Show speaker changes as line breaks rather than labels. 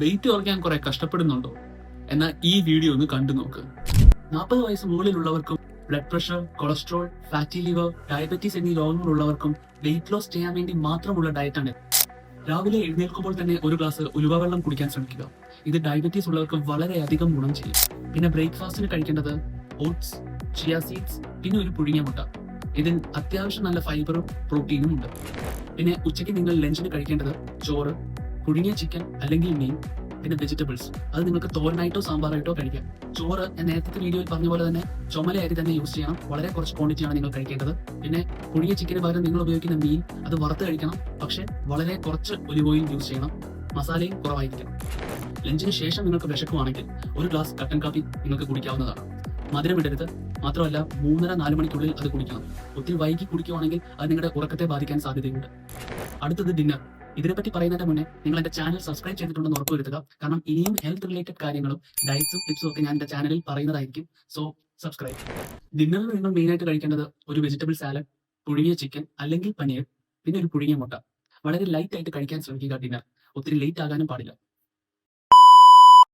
Wait കുറയ്ക്കാൻ കുറെ കഷ്ടപ്പെടുന്നുണ്ടോ? എന്നാൽ ഈ വീഡിയോ ഒന്ന് കണ്ടു നോക്ക്. 40 വയസ്സ് മുകളിലുള്ളവർക്കും blood pressure, cholesterol, fatty liver, diabetes എന്നീ രോഗങ്ങളുള്ളവർക്കും വെയിറ്റ് ലോസ് ചെയ്യാൻ വേണ്ടി മാത്രമുള്ള ഡയറ്റാണ്. രാവിലെ എഴുന്നേൽക്കുമ്പോൾ തന്നെ ഒരു ഗ്ലാസ് ഉലുവ വെള്ളം കുടിക്കാൻ ശ്രമിക്കുക. ഇത് ഡയബറ്റീസ് ഉള്ളവർക്ക് വളരെയധികം ഗുണം ചെയ്യും. പിന്നെ ബ്രേക്ക്ഫാസ്റ്റിന് കഴിക്കേണ്ടത് ഓട്സ്, ചിയ സീഡ്സ്, പിന്നെ ഒരു പുഴുങ്ങിയ മുട്ട. ഇതിൽ അത്യാവശ്യം നല്ല ഫൈബറും പ്രോട്ടീനും ഉണ്ട്. പിന്നെ ഉച്ചയ്ക്ക് നിങ്ങൾ ലഞ്ചിന് കഴിക്കേണ്ടത് ചോറ്, പുഴുങ്ങിയ ചിക്കൻ അല്ലെങ്കിൽ മീൻ, പിന്നെ വെജിറ്റബിൾസ്. അത് നിങ്ങൾക്ക് തോരനായിട്ടോ സാമ്പാറായിട്ടോ കഴിക്കാം. ചോറ് ഞാൻ നേരത്തെ വീഡിയോയിൽ പറഞ്ഞ പോലെ തന്നെ ചുമല അരി തന്നെ യൂസ് ചെയ്യണം. വളരെ കുറച്ച് ക്വാണ്ടിറ്റിയാണ് നിങ്ങൾ കഴിക്കേണ്ടത്. പിന്നെ പുഴുങ്ങിയ ചിക്കന് പകരം നിങ്ങൾ ഉപയോഗിക്കുന്ന മീൻ അത് വറുത്ത് കഴിക്കണം. പക്ഷെ വളരെ കുറച്ച് ഒലിവ് ഓയിൽ യൂസ് ചെയ്യണം. മസാലയും കുറവായിരിക്കണം. ലഞ്ചിന് ശേഷം നിങ്ങൾക്ക് വിശക്കുവാണെങ്കിൽ ഒരു ഗ്ലാസ് കട്ടൻ കാപ്പി നിങ്ങൾക്ക് കുടിക്കാവുന്നതാണ്. മധുരമിടരുത്. മാത്രമല്ല 3-4 മണിക്കുള്ളിൽ അത് കുടിക്കണം. ഒത്തിരി വൈകി കുടിക്കുവാണെങ്കിൽ അത് നിങ്ങളുടെ ഉറക്കത്തെ ബാധിക്കാൻ സാധ്യതയുണ്ട്. അടുത്തത് ഡിന്നർ. ഇതിനെപ്പറ്റി പറയുന്നതിന് മുന്നേ നിങ്ങൾ എന്റെ ചാനൽ സബ്സ്ക്രൈബ് ചെയ്തിട്ടുണ്ടെന്ന് ഉറപ്പുവരുത്തുക. കാരണം ഇനിയും ഹെൽത്ത് റിലേറ്റഡ് കാര്യങ്ങളും ഡയറ്റ്സും ടിപ്സും ഒക്കെ ഞാൻ എന്റെ ചാനലിൽ പറയുന്നതായിരിക്കും. So subscribe. ഡിന്നറിൽ നിങ്ങൾ മെയിനായിട്ട് കഴിക്കേണ്ടത് ഒരു വെജിറ്റബിൾ സാലഡ്, പുഴുങ്ങിയ ചിക്കൻ അല്ലെങ്കിൽ പനീർ, പിന്നെ ഒരു പുഴുങ്ങിയ മുട്ട. വളരെ ലൈറ്റ് ആയിട്ട് കഴിക്കാൻ ശ്രമിക്കുക ഡിന്നർ. ഒത്തിരി ലേറ്റ് ആകാനും പാടില്ല.